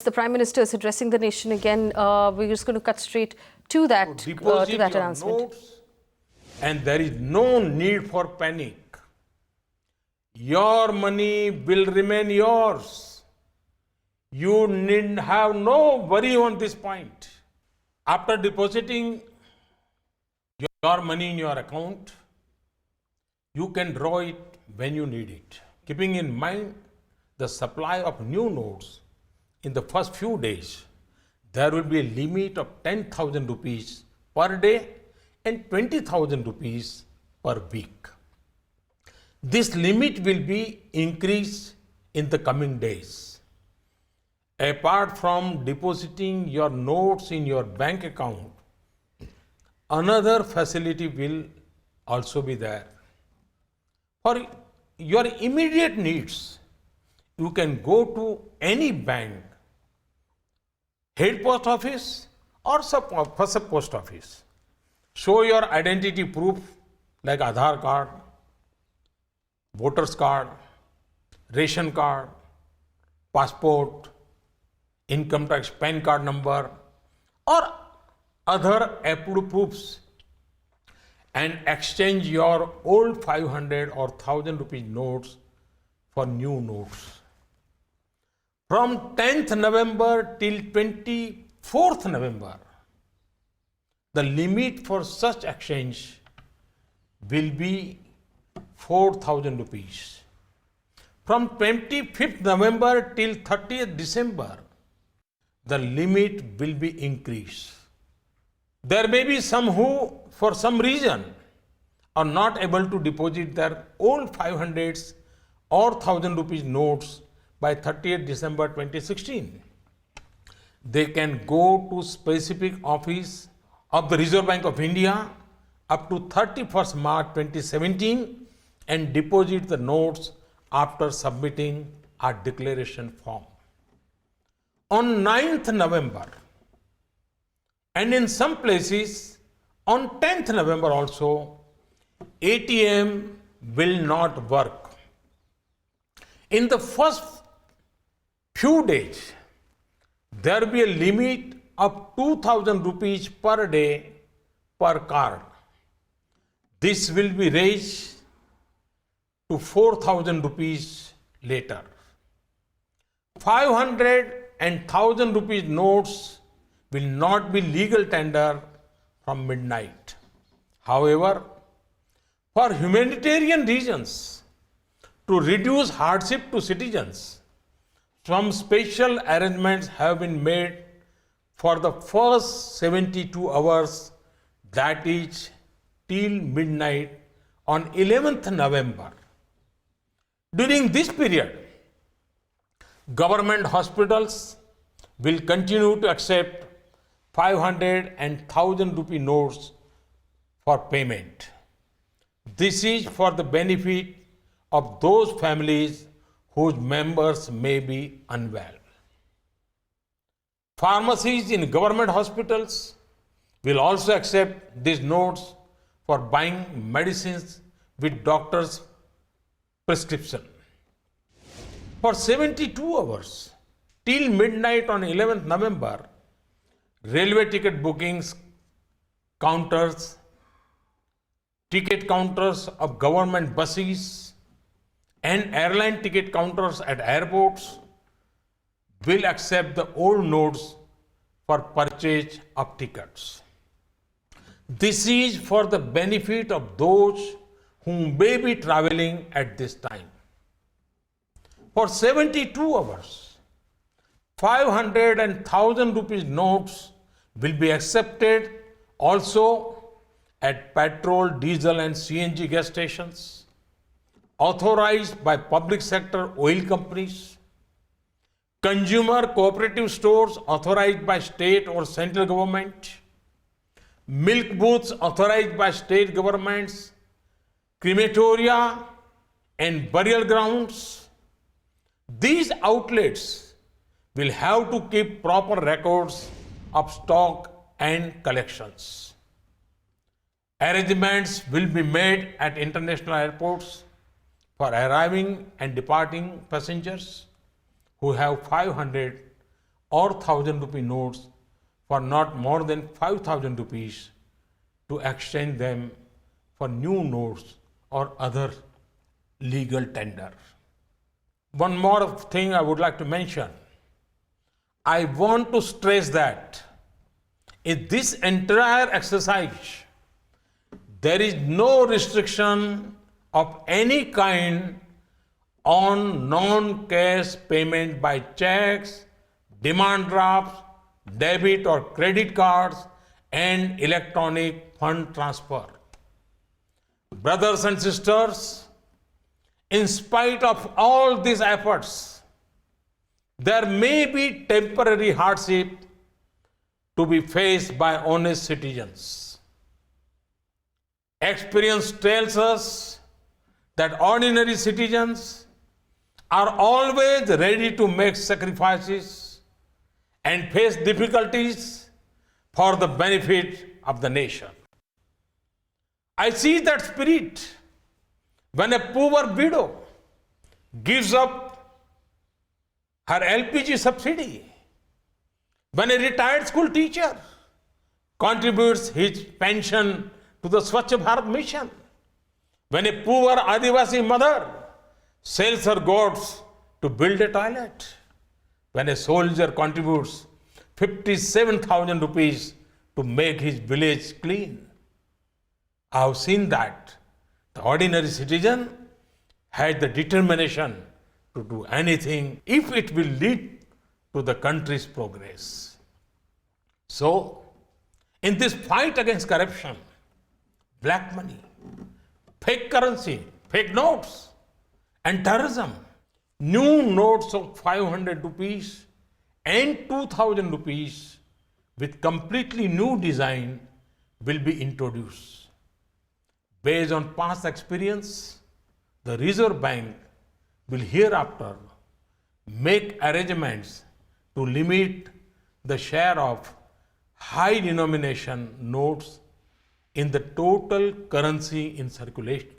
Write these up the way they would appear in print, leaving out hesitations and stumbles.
The Prime Minister is addressing the nation again. We're just going to cut straight to that, announcement. Notes, and there is no need for panic. Your money will remain yours. You need have no worry on this point. After depositing your money in your account, you can draw it when you need it. Keeping in mind the supply of new notes in the first few days, there will be a limit of 10,000 rupees per day and 20,000 rupees per week. This limit will be increased in the coming days. Apart from depositing your notes in your bank account, another facility will also be there. For your immediate needs, you can go to any bank, head post office or sub post office. Show your identity proof like Aadhaar card, voter's card, ration card, passport, income tax PAN card number or other approved proofs and exchange your old 500 or 1000 rupee notes for new notes. From 10th November till 24th November, the limit for such exchange will be 4,000 rupees. From 25th November till 30th December, the limit will be increased. There may be some who, for some reason, are not able to deposit their old 500s or 1000 rupees notes by 30th December 2016. They can go to specific office of the Reserve Bank of India up to 31st March 2017 and deposit the notes after submitting a declaration form. On 9th November and in some places on 10th November also, ATM will not work. In the first few days, there will be a limit of 2,000 rupees per day per card. This will be raised to 4,000 rupees later. 500 and 1,000 rupees notes will not be legal tender from midnight. However, for humanitarian reasons, to reduce hardship to citizens, some special arrangements have been made for the first 72 hours, that is till midnight on 11th November. During this period, government hospitals will continue to accept 500 and 1,000 rupee notes for payment. This is for the benefit of those families whose members may be unwell. Pharmacies in government hospitals will also accept these notes for buying medicines with doctor's prescription. For 72 hours till midnight on 11th November, railway ticket bookings counters, ticket counters of government buses and airline ticket counters at airports will accept the old notes for purchase of tickets. This is for the benefit of those who may be traveling at this time. For 72 hours, 500 and 1,000 rupees notes will be accepted also at petrol, diesel and CNG gas stations, authorized by public sector oil companies, consumer cooperative stores authorized by state or central government, milk booths authorized by state governments, crematoria and burial grounds. These outlets will have to keep proper records of stock and collections. Arrangements will be made at international airports for arriving and departing passengers who have 500 or 1000 rupee notes for not more than 5000 rupees to exchange them for new notes or other legal tender. One more thing I would like to mention. I want to stress that in this entire exercise, there is no restriction of any kind on non-cash payment by checks, demand drafts, debit or credit cards, and electronic fund transfer. Brothers and sisters, in spite of all these efforts, there may be temporary hardship to be faced by honest citizens. Experience tells us that ordinary citizens are always ready to make sacrifices and face difficulties for the benefit of the nation. I see that spirit when a poor widow gives up her LPG subsidy, when a retired school teacher contributes his pension to the Swachh Bharat mission, when a poor Adivasi mother sells her goats to build a toilet, when a soldier contributes 57,000 rupees to make his village clean. I have seen that the ordinary citizen had the determination to do anything if it will lead to the country's progress. So, in this fight against corruption, black money, fake currency, fake notes, and terrorism, new notes of 500 rupees and 2000 rupees with completely new design will be introduced. Based on past experience, the Reserve Bank will hereafter make arrangements to limit the share of high denomination notes in the total currency in circulation.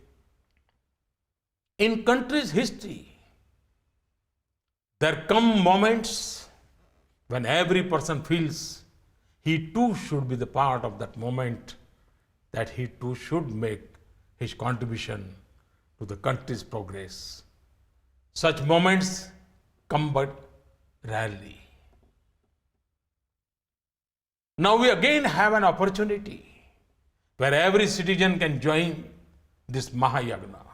In country's history, there come moments when every person feels he too should be the part of that moment, that he too should make his contribution to the country's progress. Such moments come but rarely. Now we again have an opportunity where every citizen can join this Mahayagna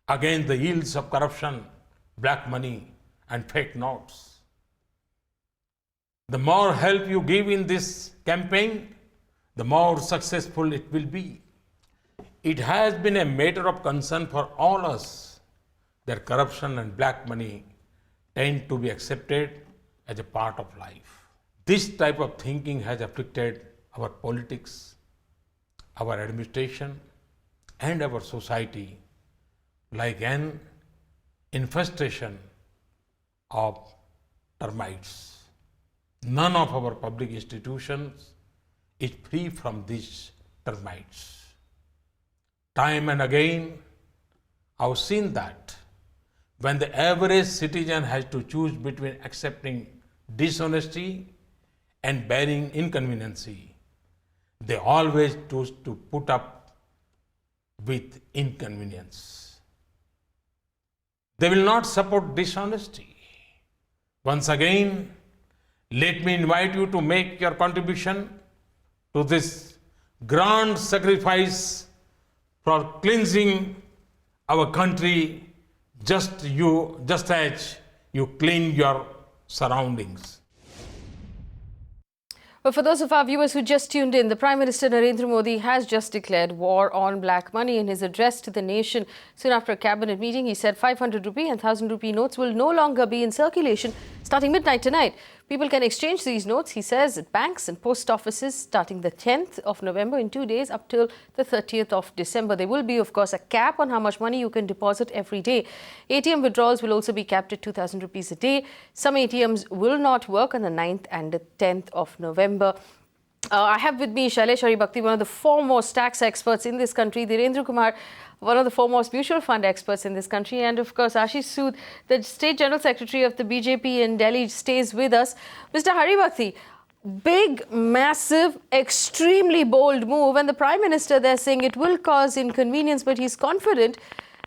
against the ills of corruption, black money, and fake notes. The more help you give in this campaign, the more successful it will be. It has been a matter of concern for all us that corruption and black money tend to be accepted as a part of life. This type of thinking has afflicted our politics, our administration, and our society like an infestation of termites. None of our public institutions is free from these termites. Time and again, I've seen that when the average citizen has to choose between accepting dishonesty and bearing inconvenience, they always choose to put up with inconvenience. They will not support dishonesty. Once again, let me invite you to make your contribution to this grand sacrifice for cleansing our country, just as you clean your surroundings. But for those of our viewers who just tuned in, the Prime Minister Narendra Modi has just declared war on black money. In his address to the nation soon after a cabinet meeting, he said 500 rupee and 1000 rupee notes will no longer be in circulation starting midnight tonight. People can exchange these notes, he says, at banks and post offices starting the 10th of November in 2 days up till the 30th of December. There will be, of course, a cap on how much money you can deposit every day. ATM withdrawals will also be capped at 2000 rupees a day. Some ATMs will not work on the 9th and the 10th of November. I have with me Shailesh Haribhakti, one of the foremost tax experts in this country, Dhirendra Kumar, one of the foremost mutual fund experts in this country, and of course Ashish Sood, the State General Secretary of the BJP in Delhi, stays with us. Mr. Haribhakti, big, massive, extremely bold move, and the Prime Minister, they're saying it will cause inconvenience, but he's confident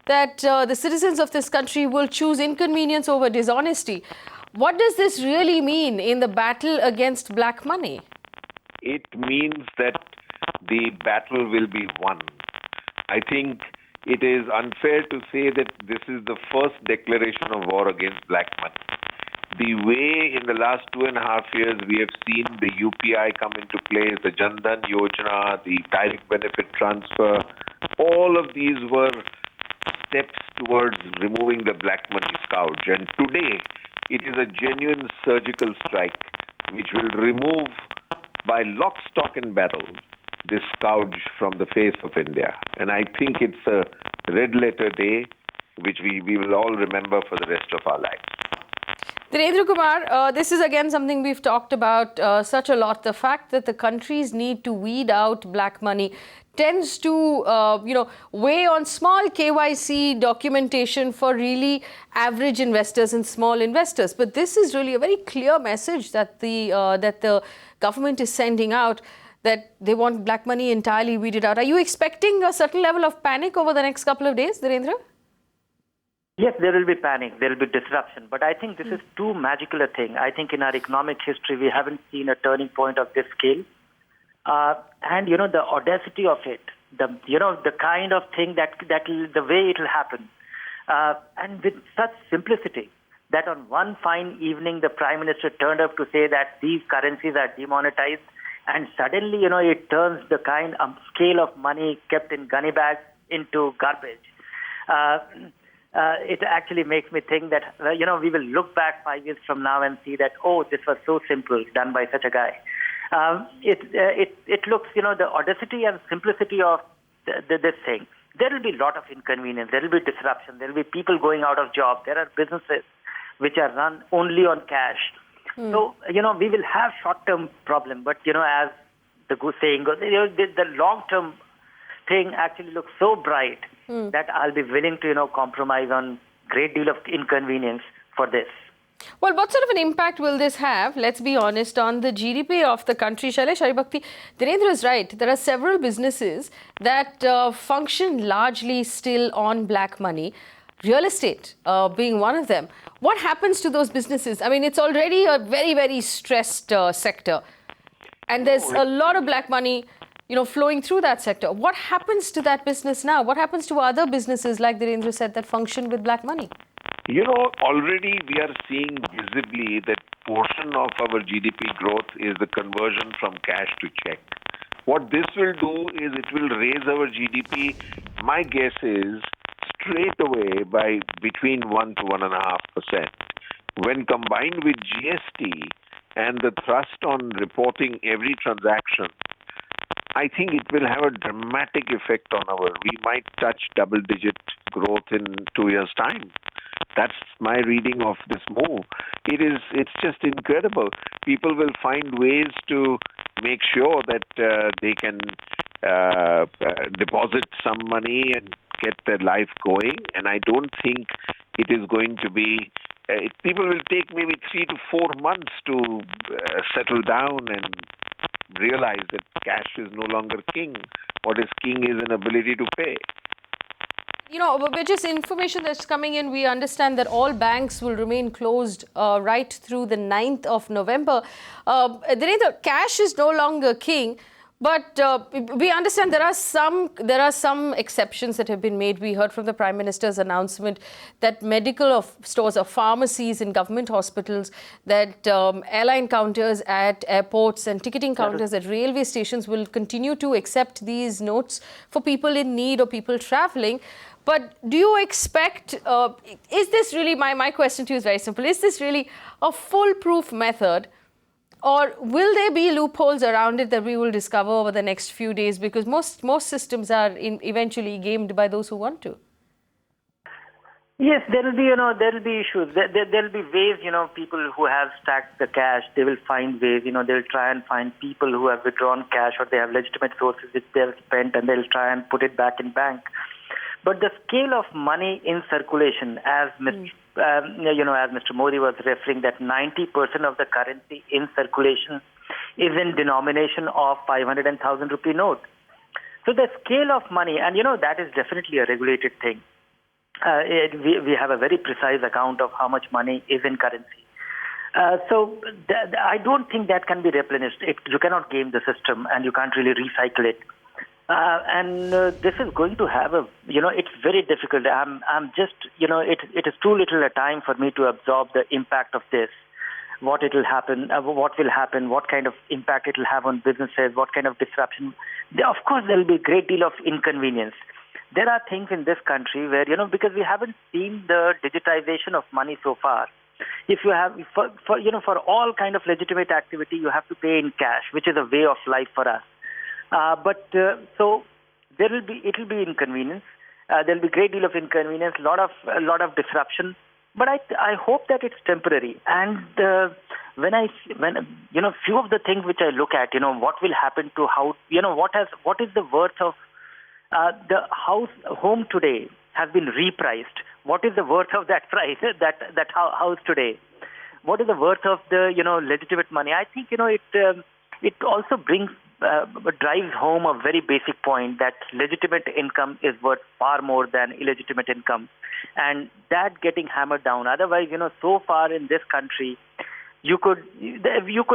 that the citizens of this country will choose inconvenience over dishonesty. What does this really mean in the battle against black money? It means that the battle will be won. I think it is unfair to say that this is the first declaration of war against black money. The way in the last 2.5 years we have seen the UPI come into place, the Jan Dhan Yojana, the direct benefit transfer, all of these were steps towards removing the black money scourge. And today, it is a genuine surgical strike which will remove by lock, stock and barrel this scourge from the face of India. And I think it's a red letter day which we will all remember for the rest of our lives. Dhirendra Kumar, this is again something we've talked about such a lot. The fact that the countries need to weed out black money tends to, weigh on small KYC documentation for really average investors and small investors. But this is really a very clear message that the government is sending out, that they want black money entirely weeded out. Are you expecting a certain level of panic over the next couple of days, Dhirendra? Yes, there will be panic, there will be disruption, but I think this is too magical a thing. I think in our economic history, we haven't seen a turning point of this scale. And, the audacity of it, the kind of thing the way it will happen, and with such simplicity that on one fine evening, the Prime Minister turned up to say that these currencies are demonetized, and suddenly, it turns the kind of scale of money kept in gunny bags into garbage. It actually makes me think that, we will look back 5 years from now and see that, this was so simple, done by such a guy. It looks, the audacity and simplicity of this thing. There will be a lot of inconvenience. There will be disruption. There will be people going out of job. There are businesses which are run only on cash. So, we will have short-term problem. But, as the good saying goes, the long-term thing actually looks so bright that I'll be willing to, compromise on great deal of inconvenience for this. Well, what sort of an impact will this have, let's be honest, on the GDP of the country? Shailesh Haribhakti, Dhirendra is right. There are several businesses that function largely still on black money, real estate being one of them. What happens to those businesses? I mean, it's already a very, very stressed sector. And there's a lot of black money, flowing through that sector. What happens to that business now? What happens to other businesses, like Dhirendra said, that function with black money? Already we are seeing visibly that portion of our GDP growth is the conversion from cash to check. What this will do is it will raise our GDP, my guess is, straight away by between 1 to 1.5%. When combined with GST and the thrust on reporting every transaction, I think it will have a dramatic effect on we might touch double-digit growth in 2 years' time. That's my reading of this move. It's just incredible. People will find ways to make sure that they can deposit some money and get their life going. And I don't think it is going to be... people will take maybe 3 to 4 months to settle down and realize that cash is no longer king. What is king is an ability to pay. With just information that's coming in, we understand that all banks will remain closed right through the 9th of November. Dhirendra, cash is no longer king, but we understand there are some exceptions that have been made. We heard from the Prime Minister's announcement that medical stores or pharmacies in government hospitals, that airline counters at airports and ticketing counters at railway stations will continue to accept these notes for people in need or people traveling. But do you expect, is this really, my question to you is very simple, is this really a foolproof method, or will there be loopholes around it that we will discover over the next few days, because most systems are eventually gamed by those who want to? Yes, there will be, there will be issues. There will be ways, people who have stacked the cash, they will find ways, they'll try and find people who have withdrawn cash or they have legitimate sources which they have spent and they'll try and put it back in bank. But the scale of money in circulation, as Mr. Modi was referring, that 90% of the currency in circulation is in denomination of 500 and 1,000 rupee note. So the scale of money, and that is definitely a regulated thing. We have a very precise account of how much money is in currency. So I don't think that can be replenished. You cannot game the system and you can't really recycle it. And this is going to have it's very difficult. I'm just, it is too little a time for me to absorb the impact of this. What will happen, what kind of impact it will have on businesses, what kind of disruption. Of course, there will be a great deal of inconvenience. There are things in this country where, because we haven't seen the digitization of money so far. If you have, for all kind of legitimate activity, you have to pay in cash, which is a way of life for us. So it will be inconvenience. There will be a great deal of inconvenience, a lot of disruption. But I hope that it's temporary. And when few of the things which I look at, what will happen to how, what is the worth of the home today has been repriced. What is the worth of that price, that house today? What is the worth of the, legitimate money? I think, it also drives home a very basic point that legitimate income is worth far more than illegitimate income. And that getting hammered down. Otherwise, so far in this country, you could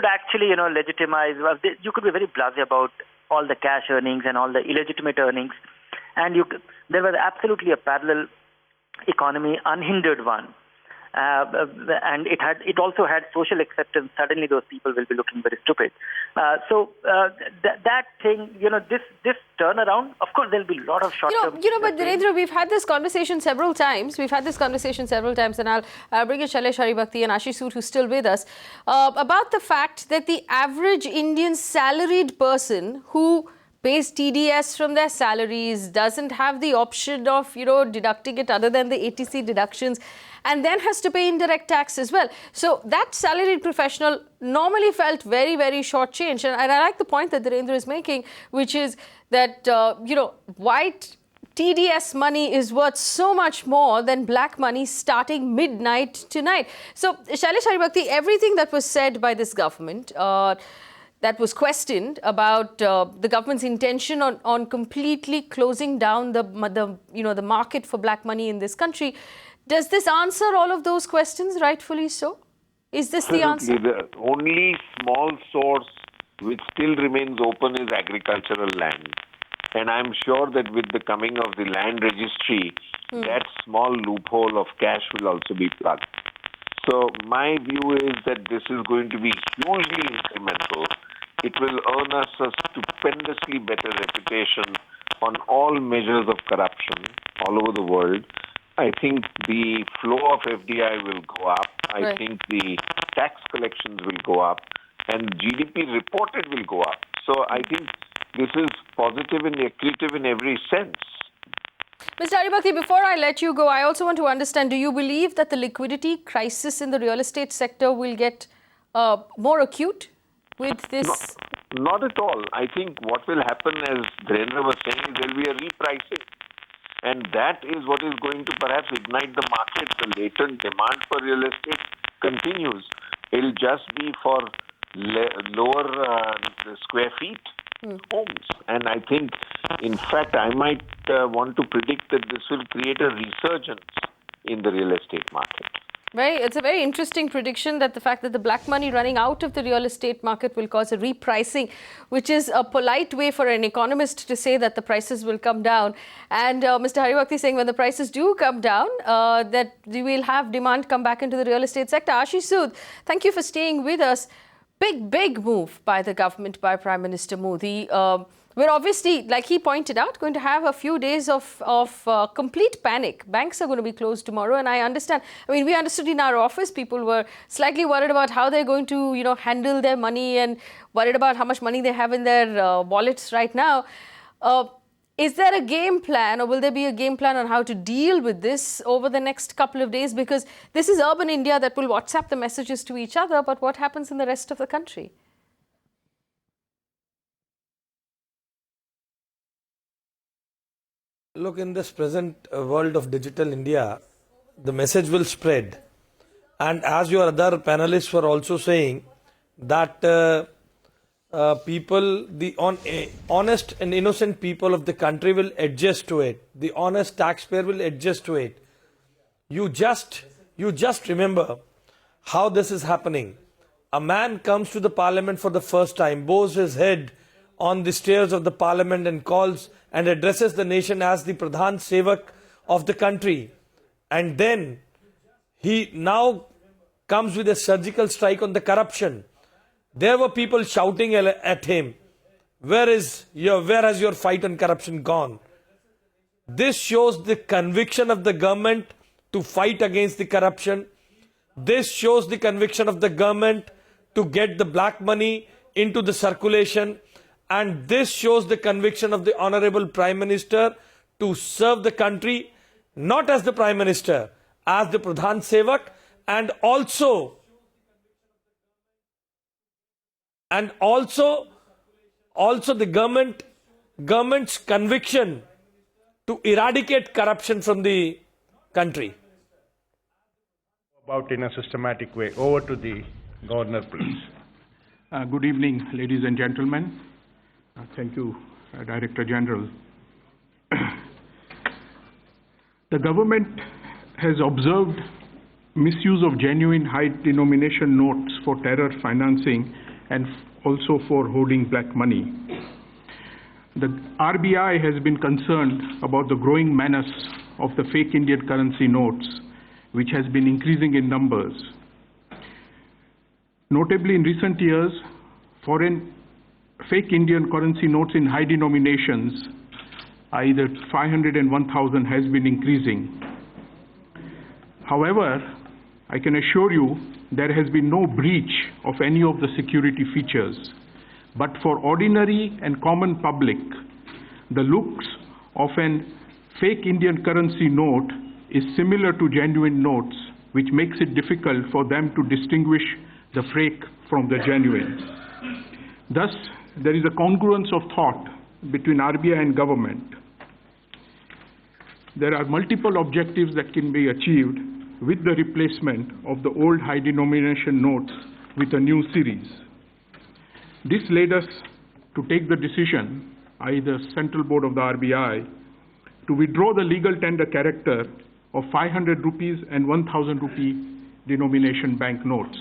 actually, legitimize, you could be very blasé about all the cash earnings and all the illegitimate earnings. And there was absolutely a parallel economy, unhindered one. And it also had social acceptance. Suddenly those people will be looking very stupid. So that thing, this turnaround, of course, there'll be a lot of short-term... But Narendra, we've had this conversation several times. And I'll bring in Shailesh Haribhakti and Ashish Sood, who's still with us, about the fact that the average Indian salaried person who pays TDS from their salaries, doesn't have the option of, deducting it other than the ATC deductions, and then has to pay indirect tax as well. So that salaried professional normally felt very, very shortchanged. And I like the point that Narendra is making, which is that, white TDS money is worth so much more than black money starting midnight tonight. So, Shailesh Haribhakti, everything that was said by this government, that was questioned about the government's intention on completely closing down the market for black money in this country. Does this answer all of those questions, rightfully so? Is this the answer? The only small source which still remains open is agricultural land. And I'm sure that with the coming of the land registry, that small loophole of cash will also be plugged. So my view is that this is going to be hugely incremental. It will earn us a stupendously better reputation on all measures of corruption all over the world. I think the flow of FDI will go up. I think the tax collections will go up. And GDP reported will go up. So I think this is positive and accretive in every sense. Mr. Haribhakti, before I let you go, I also want to understand, do you believe that the liquidity crisis in the real estate sector will get more acute with this? Not at all. I think what will happen, as Narendra was saying, is there will be a repricing. And that is what is going to perhaps ignite the market. The latent demand for real estate continues. It will just be for lower square feet homes. And I think, in fact, I might want to predict that this will create a resurgence in the real estate market. It's a very interesting prediction that the fact that the black money running out of the real estate market will cause a repricing, which is a polite way for an economist to say that the prices will come down. And Mr. Haribhakti saying when the prices do come down, that we will have demand come back into the real estate sector. Ashish Sood, thank you for staying with us. Big move by the government, by Prime Minister Modi. We're obviously, like he pointed out, going to have a few days of complete panic. Banks are going to be closed tomorrow, and I understand. I mean, we understood in our office, people were slightly worried about how they're going to, handle their money and worried about how much money they have in their wallets right now. Is there a game plan, or will there be a game plan on how to deal with this over the next couple of days? Because this is urban India that will WhatsApp the messages to each other, but what happens in the rest of the country? Look, in this present world of digital India, the message will spread. And as your other panelists were also saying, that people, the honest and innocent people of the country will adjust to it. The honest taxpayer will adjust to it. You just remember how this is happening. A man comes to the parliament for the first time, bows his head on the stairs of the parliament and calls and addresses the nation as the Pradhan Sevak of the country. And then he now comes with a surgical strike on the corruption. There were people shouting at him, where has your fight on corruption gone? This shows the conviction of the government to fight against the corruption. This shows the conviction of the government to get the black money into the circulation. And this shows the conviction of the Honorable Prime Minister to serve the country, not as the Prime Minister, as the Pradhan Sevak, and also the government's conviction to eradicate corruption from the country. About in a systematic way. Over to the Governor, please. Good evening, ladies and gentlemen. Thank you, Director General. The government has observed misuse of genuine high denomination notes for terror financing and also for hoarding black money. The RBI has been concerned about the growing menace of the fake Indian currency notes, which has been increasing in numbers. Notably, in recent years, foreign fake Indian currency notes in high denominations, either 500 and 1000, has been increasing. However, I can assure you there has been no breach of any of the security features. But for ordinary and common public, the looks of an fake Indian currency note is similar to genuine notes, which makes it difficult for them to distinguish the fake from the genuine. Thus, there is a congruence of thought between RBI and government. There are multiple objectives that can be achieved with the replacement of the old high denomination notes with a new series. This led us to take the decision, either Central Board of the RBI, to withdraw the legal tender character of 500 rupees and 1000 rupee denomination bank notes.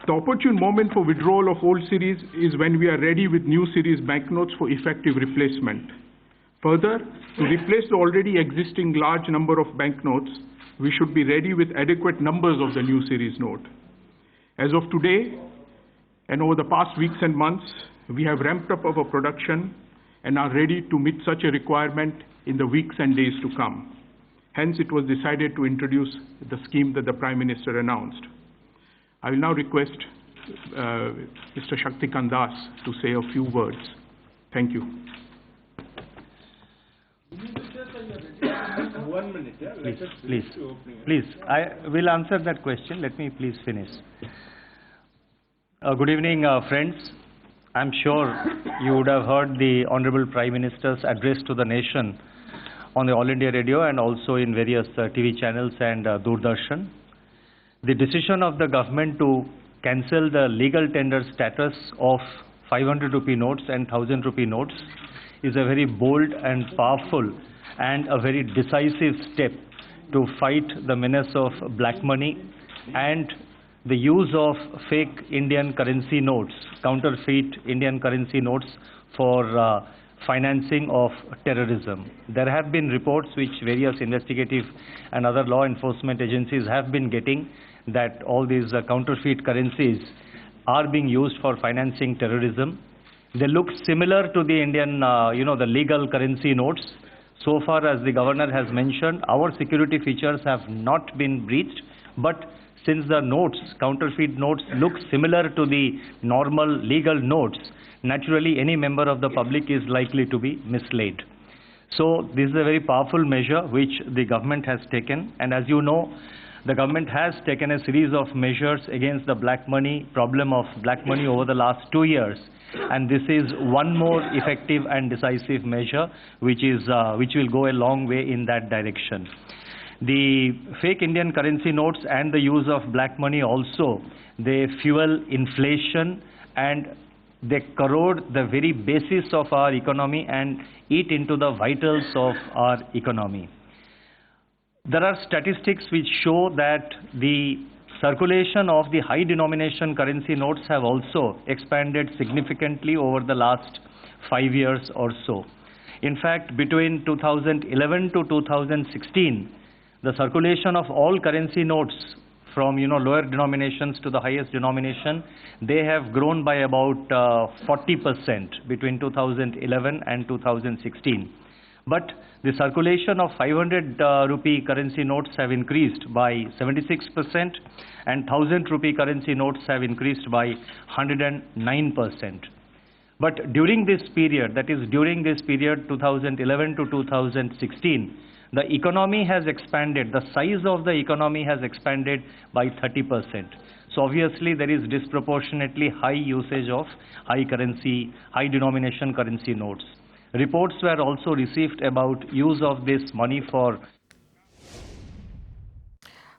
The opportune moment for withdrawal of old series is when we are ready with new series banknotes for effective replacement. Further, to replace the already existing large number of banknotes, we should be ready with adequate numbers of the new series note. As of today, and over the past weeks and months, we have ramped up our production and are ready to meet such a requirement in the weeks and days to come. Hence, it was decided to introduce the scheme that the Prime Minister announced. I will now request Mr. Shaktikant Das to say a few words. Thank you. 1 minute, yeah? Please. I will answer that question. Let me please finish. Good evening, friends. I'm sure you would have heard the Honorable Prime Minister's address to the nation on the All India Radio and also in various TV channels and Doordarshan. The decision of the government to cancel the legal tender status of 500 rupee notes and 1000 rupee notes is a very bold and powerful and a very decisive step to fight the menace of black money and the use of fake Indian currency notes, counterfeit Indian currency notes for financing of terrorism. There have been reports which various investigative and other law enforcement agencies have been getting that all these counterfeit currencies are being used for financing terrorism. They look similar to the Indian, the legal currency notes. So far as the governor has mentioned, our security features have not been breached. But since the notes, counterfeit notes, look similar to the normal legal notes, naturally any member of the public is likely to be misled. So this is a very powerful measure which the government has taken, and as you know, the government has taken a series of measures against the black money, problem of black money over the last 2 years, and this is one more effective and decisive measure which will go a long way in that direction. The fake Indian currency notes and the use of black money also, they fuel inflation and they corrode the very basis of our economy and eat into the vitals of our economy. There are statistics which show that the circulation of the high denomination currency notes have also expanded significantly over the last 5 years or so. In fact, between 2011 to 2016, the circulation of all currency notes from lower denominations to the highest denomination, they have grown by about 40% between 2011 and 2016. But the circulation of 500 rupee currency notes have increased by 76% and 1000 rupee currency notes have increased by 109%. But during this period, that is during this period 2011 to 2016, the economy has expanded, the size of the economy has expanded by 30%. So obviously there is disproportionately high usage of high denomination currency notes. Reports were also received about use of this money for...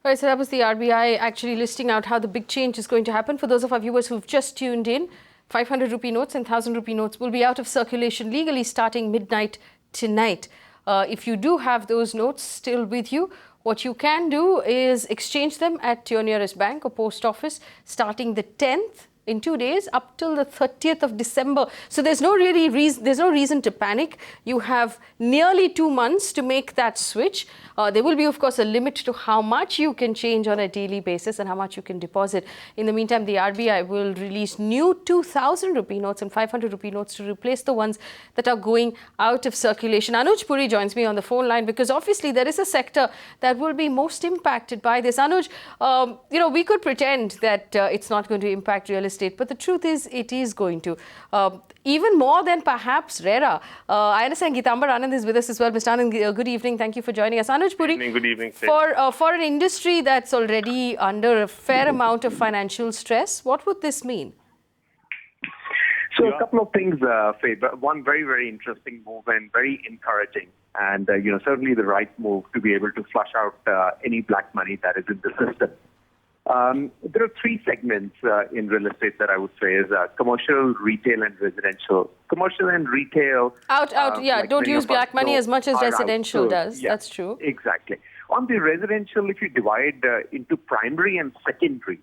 Right, so that was the RBI actually listing out how the big change is going to happen. For those of our viewers who've just tuned in, 500 rupee notes and 1000 rupee notes will be out of circulation legally starting midnight tonight. If you do have those notes still with you, what you can do is exchange them at your nearest bank or post office starting the 10th in 2 days up till the 30th of December. So there's no reason to panic. You have nearly 2 months to make that switch. There will be, of course, a limit to how much you can change on a daily basis and how much you can deposit. In the meantime, the RBI will release new 2000 rupee notes and 500 rupee notes to replace the ones that are going out of circulation. Anuj Puri joins me on the phone line because obviously there is a sector that will be most impacted by this. Anuj, we could pretend that it's not going to impact real estate, but the truth is it is going to. Even more than perhaps RERA. I understand Geetambar Anand is with us as well. Mr. Anand, good evening. Thank you for joining us. Anuj Puri, good evening. For an industry that's already under a fair amount of financial stress, what would this mean? So a couple of things, Faye. One very, very interesting move and very encouraging. And, certainly the right move to be able to flush out any black money that is in the system. There are three segments in real estate that I would say is commercial, retail, and residential. Commercial and retail... don't use black money as much as residential does. Yeah, that's true. Exactly. On the residential, if you divide into primary and secondary,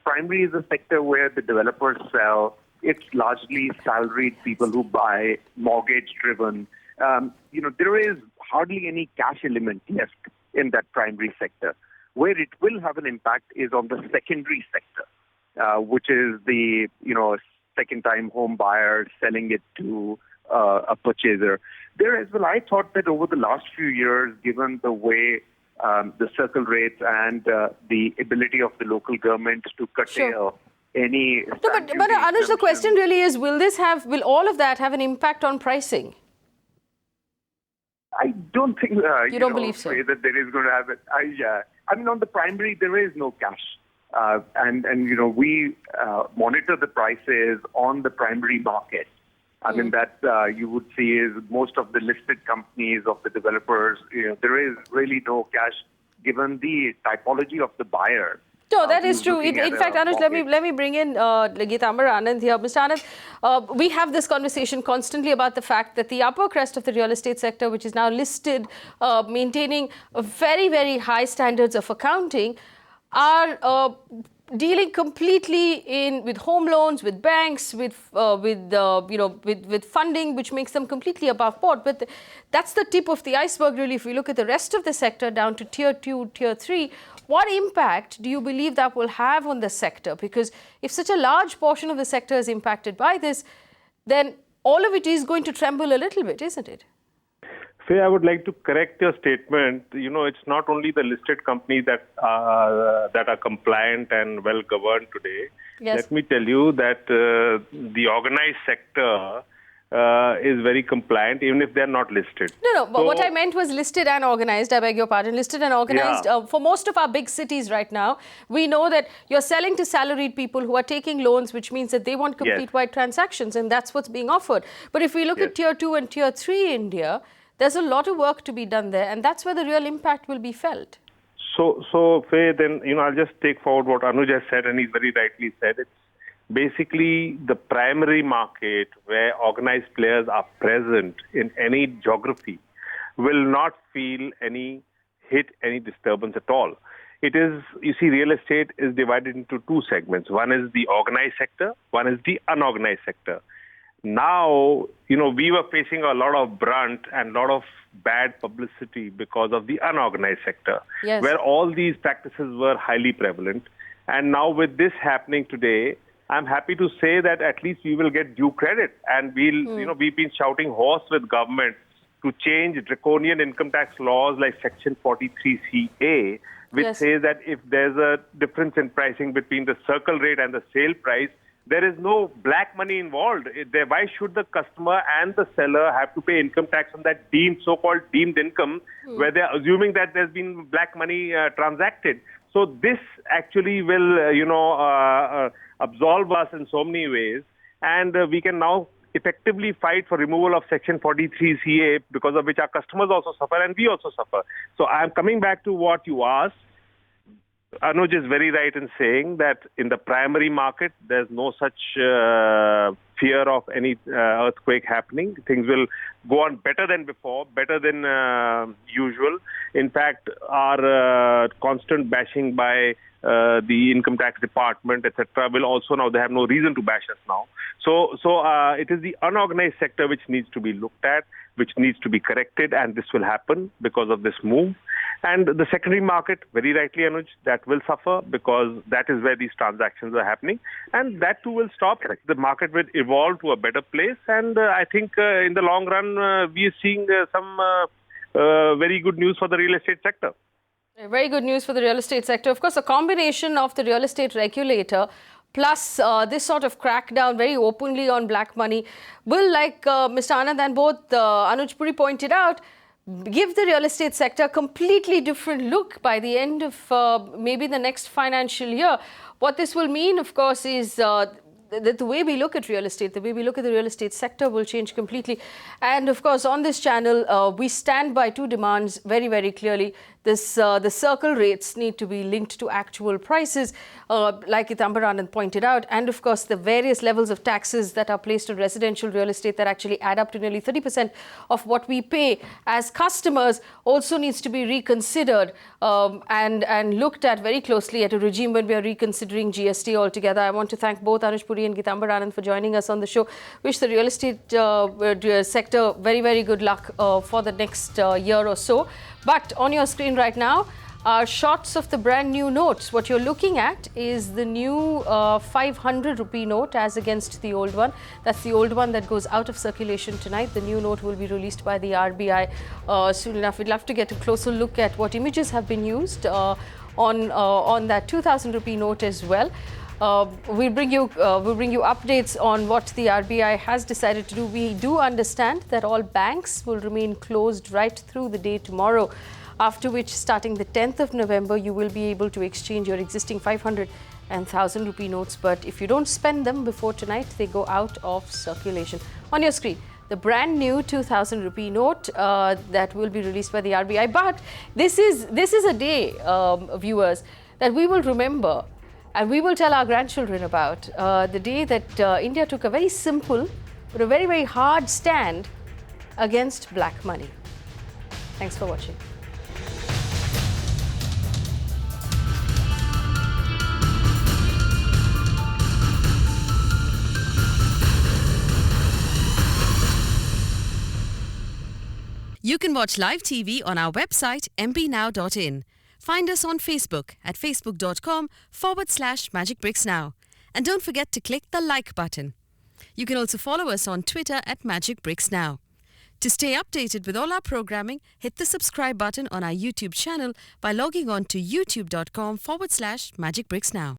primary is a sector where the developers sell. It's largely salaried people who buy, mortgage-driven. There is hardly any cash element left in that primary sector. Where it will have an impact is on the secondary sector, which is the, second-time home buyer selling it to a purchaser. There as well, I thought that over the last few years, given the way the circle rates and the ability of the local government to curtail any... No, but Anuj, the question really is, will all of that have an impact on pricing? I don't think you don't believe so. That there is going to have it. On the primary, there is no cash. We monitor the prices on the primary market. That you would see is most of the listed companies of the developers, there is really no cash given the typology of the buyer. No, that is true. In fact, Anuj, let me bring in Geetambar Anand here. Mr. Anand, we have this conversation constantly about the fact that the upper crest of the real estate sector, which is now listed, maintaining very, very high standards of accounting, are dealing completely with home loans, with banks, with funding, which makes them completely above board. But that's the tip of the iceberg, really. If we look at the rest of the sector down to tier 2, tier 3, what impact do you believe that will have on the sector? Because if such a large portion of the sector is impacted by this, then all of it is going to tremble a little bit, isn't it? Faye, I would like to correct your statement. You know, it's not only the listed companies that are compliant and well governed today. Yes. Let me tell you that the organized sector is very compliant, even if they're not listed. No, but what I meant was listed and organized. I beg your pardon. Listed and organized. Yeah. For most of our big cities right now, we know that you're selling to salaried people who are taking loans, which means that they want complete-wide transactions, and that's what's being offered. But if we look at Tier 2 and Tier 3 India, there's a lot of work to be done there, and that's where the real impact will be felt. So Faye, then, I'll just take forward what Anuj has said, and he's very rightly said. It's basically the primary market where organized players are present in any geography will not feel any hit, any disturbance at all. It is, you see, real estate is divided into two segments. One is the organized sector, one is the unorganized sector. Now, we were facing a lot of brunt and a lot of bad publicity because of the unorganized sector, where all these practices were highly prevalent. And now with this happening today, I'm happy to say that at least we will get due credit. And we've been shouting hoarse with government to change draconian income tax laws like Section 43CA, which says that if there's a difference in pricing between the circle rate and the sale price, there is no black money involved. Why should the customer and the seller have to pay income tax on that so-called deemed income, where they're assuming that there's been black money transacted? So this actually will, absolve us in so many ways, and we can now effectively fight for removal of Section 43CA, because of which our customers also suffer and we also suffer. So I'm coming back to what you asked. Anuj is very right in saying that in the primary market, there's no such fear of any earthquake happening. Things will go on better than before, better than usual. In fact, our constant bashing by the income tax department, etc., will also now, they have no reason to bash us now. So it is the unorganized sector which needs to be looked at, which needs to be corrected, and this will happen because of this move. And the secondary market, very rightly, Anuj, that will suffer because that is where these transactions are happening. And that too will stop. The market will evolve to a better place. And I think in the long run, we are seeing some very good news for the real estate sector. Very good news for the real estate sector. Of course, a combination of the real estate regulator plus this sort of crackdown very openly on black money will, like Mr. Anand and both Anuj Puri pointed out, give the real estate sector a completely different look by the end of maybe the next financial year. What this will mean, of course, is that the way we look at real estate, the way we look at the real estate sector will change completely. And of course, on this channel, we stand by two demands very, very clearly. The circle rates need to be linked to actual prices, like Pitambar Anand pointed out. And of course, the various levels of taxes that are placed on residential real estate that actually add up to nearly 30% of what we pay as customers also needs to be reconsidered and looked at very closely at a regime when we are reconsidering GST altogether. I want to thank both Anuj Puri and Pitambar Anand for joining us on the show. Wish the real estate sector very, very good luck for the next year or so. But on your screen right now are shots of the brand new notes. What you're looking at is the new 500 rupee note as against the old one. That's the old one that goes out of circulation tonight. The new note will be released by the RBI soon enough. We'd love to get a closer look at what images have been used on that 2000 rupee note as well. We'll bring you updates on what the RBI has decided to do. We do understand that all banks will remain closed right through the day tomorrow, after which, starting the 10th of November, you will be able to exchange your existing 500 and 1000 rupee notes. But if you don't spend them before tonight, they go out of circulation. On your screen, the brand new 2000 rupee note that will be released by the RBI. But this is a day, viewers, that we will remember. And we will tell our grandchildren about the day that India took a very simple but a very, very hard stand against black money. Thanks for watching. You can watch live TV on our website mpnow.in. Find us on Facebook at facebook.com/Magicbricks Now. And don't forget to click the like button. You can also follow us on Twitter at Magicbricks Now. To stay updated with all our programming, hit the subscribe button on our YouTube channel by logging on to youtube.com/Magicbricks Now.